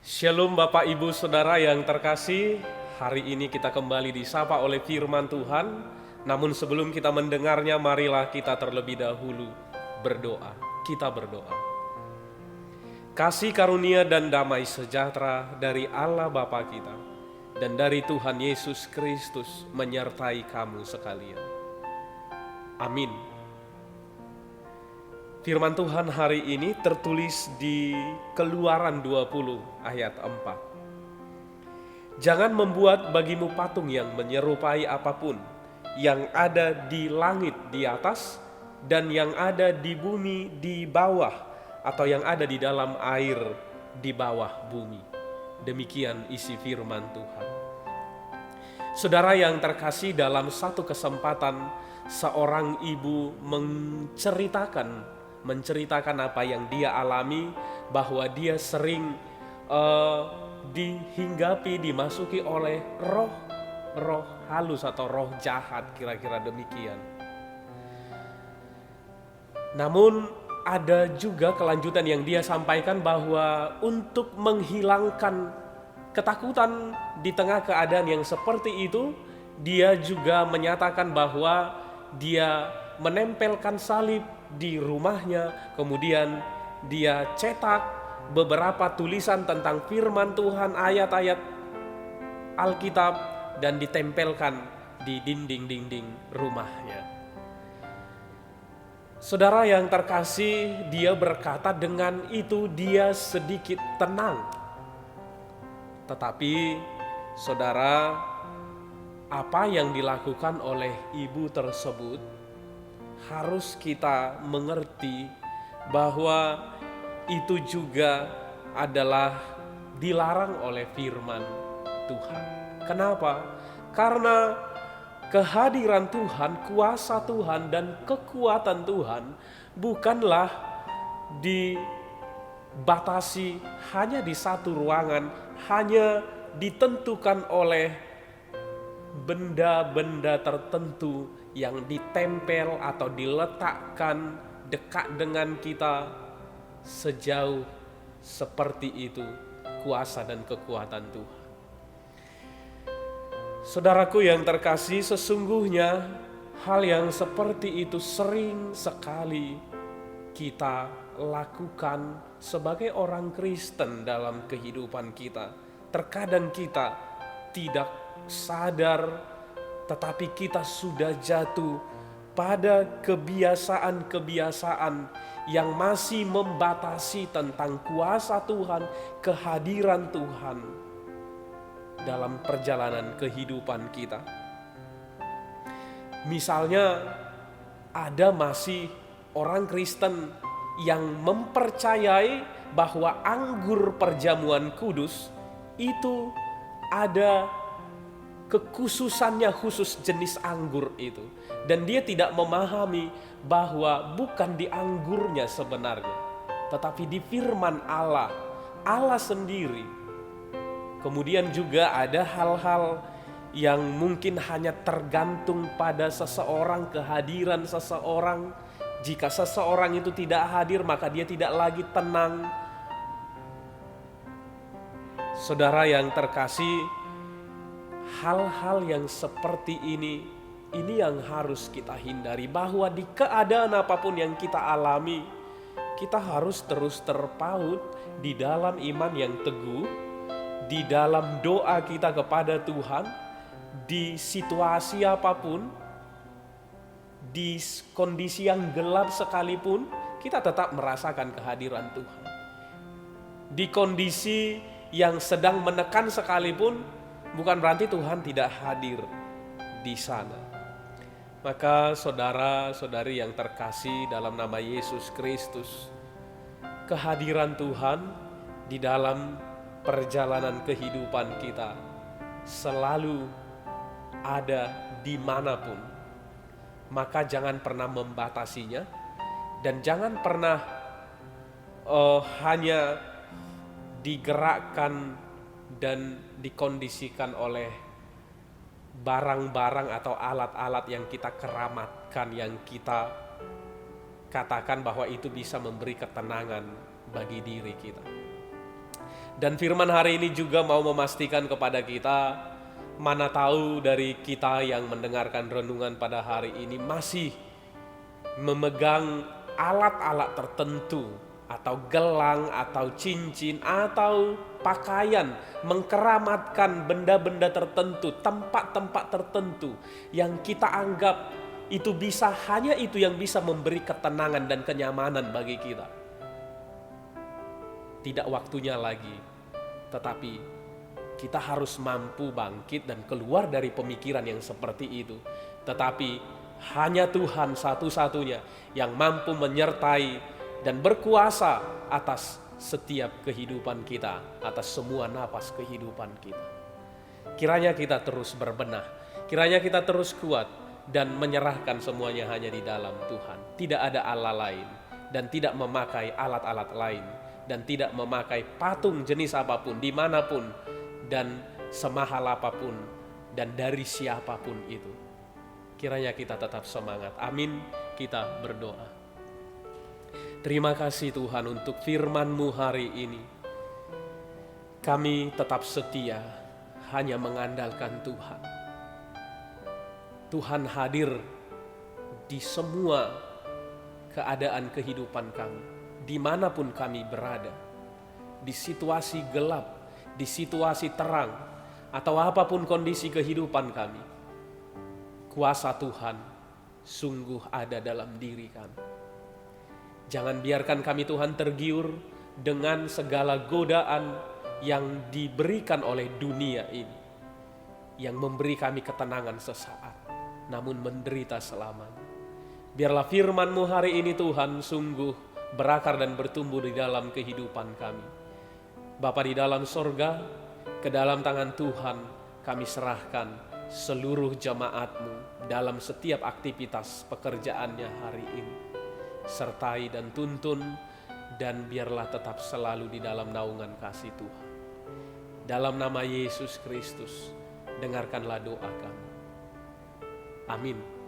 Shalom Bapak Ibu Saudara yang terkasih, hari ini kita kembali disapa oleh firman Tuhan. Namun sebelum kita mendengarnya, marilah kita terlebih dahulu berdoa. Kita berdoa. Kasih karunia dan damai sejahtera dari Allah Bapa kita dan dari Tuhan Yesus Kristus menyertai kamu sekalian. Amin. Firman Tuhan hari ini tertulis di Keluaran 20 ayat 4. Jangan membuat bagimu patung yang menyerupai apapun yang ada di langit di atas dan yang ada di bumi di bawah atau yang ada di dalam air di bawah bumi. Demikian isi firman Tuhan. Saudara yang terkasih, dalam satu kesempatan seorang ibu menceritakan apa yang dia alami, bahwa dia sering dimasuki oleh roh halus atau roh jahat, kira-kira demikian. Namun ada juga kelanjutan yang dia sampaikan, bahwa untuk menghilangkan ketakutan di tengah keadaan yang seperti itu, dia juga menyatakan bahwa dia menempelkan salib di rumahnya, kemudian dia cetak beberapa tulisan tentang firman Tuhan, ayat-ayat Alkitab, dan ditempelkan di dinding-dinding rumahnya. Saudara yang terkasih, dia berkata dengan itu dia sedikit tenang. Tetapi saudara, apa yang dilakukan oleh ibu tersebut harus kita mengerti bahwa itu juga adalah dilarang oleh firman Tuhan. Kenapa? Karena kehadiran Tuhan, kuasa Tuhan, dan kekuatan Tuhan bukanlah dibatasi hanya di satu ruangan, hanya ditentukan oleh benda-benda tertentu yang ditempel atau diletakkan dekat dengan kita. Sejauh seperti itu kuasa dan kekuatan Tuhan. Saudaraku yang terkasih, sesungguhnya hal yang seperti itu sering sekali kita lakukan sebagai orang Kristen dalam kehidupan kita. Terkadang kita tidak sadar, tetapi kita sudah jatuh pada kebiasaan-kebiasaan yang masih membatasi tentang kuasa Tuhan, kehadiran Tuhan dalam perjalanan kehidupan kita. Misalnya, ada masih orang Kristen yang mempercayai bahwa anggur perjamuan kudus itu ada kekhususannya, khusus jenis anggur itu, dan dia tidak memahami bahwa bukan di anggurnya sebenarnya, tetapi di firman Allah sendiri. Kemudian juga ada hal-hal yang mungkin hanya tergantung pada seseorang, kehadiran seseorang. Jika seseorang itu tidak hadir, maka dia tidak lagi tenang. Saudara yang terkasih, hal-hal yang seperti ini yang harus kita hindari, bahwa di keadaan apapun yang kita alami, kita harus terus terpaut di dalam iman yang teguh, di dalam doa kita kepada Tuhan, di situasi apapun, di kondisi yang gelap sekalipun, kita tetap merasakan kehadiran Tuhan. Di kondisi yang sedang menekan sekalipun, bukan berarti Tuhan tidak hadir di sana. Maka saudara-saudari yang terkasih dalam nama Yesus Kristus, kehadiran Tuhan di dalam perjalanan kehidupan kita selalu ada dimanapun. Maka jangan pernah membatasinya, dan jangan pernah hanya digerakkan dan dikondisikan oleh barang-barang atau alat-alat yang kita keramatkan, yang kita katakan bahwa itu bisa memberi ketenangan bagi diri kita. Dan firman hari ini juga mau memastikan kepada kita, mana tahu dari kita yang mendengarkan renungan pada hari ini masih memegang alat-alat tertentu, atau gelang, atau cincin, atau pakaian, mengkeramatkan benda-benda tertentu, tempat-tempat tertentu yang kita anggap itu hanya itu yang bisa memberi ketenangan dan kenyamanan bagi kita. Tidak waktunya lagi, tetapi kita harus mampu bangkit dan keluar dari pemikiran yang seperti itu. Tetapi hanya Tuhan satu-satunya yang mampu menyertai dan berkuasa atas setiap kehidupan kita, atas semua napas kehidupan kita. Kiranya kita terus berbenah, kiranya kita terus kuat dan menyerahkan semuanya hanya di dalam Tuhan. Tidak ada Allah lain dan tidak memakai alat-alat lain dan tidak memakai patung jenis apapun, dimanapun dan semahal apapun dan dari siapapun itu. Kiranya kita tetap semangat. Amin. Kita berdoa. Terima kasih Tuhan untuk firman-Mu hari ini. Kami tetap setia hanya mengandalkan Tuhan. Tuhan hadir di semua keadaan kehidupan kami, dimanapun kami berada, di situasi gelap, di situasi terang, atau apapun kondisi kehidupan kami. Kuasa Tuhan sungguh ada dalam diri kami. Jangan biarkan kami Tuhan tergiur dengan segala godaan yang diberikan oleh dunia ini, yang memberi kami ketenangan sesaat, namun menderita selamanya. Biarlah firman-Mu hari ini Tuhan sungguh berakar dan bertumbuh di dalam kehidupan kami. Bapa di dalam sorga, ke dalam tangan Tuhan kami serahkan seluruh jemaat-Mu dalam setiap aktivitas pekerjaannya hari ini. Sertai dan tuntun, dan biarlah tetap selalu di dalam naungan kasih Tuhan. Dalam nama Yesus Kristus, dengarkanlah doa kami. Amin.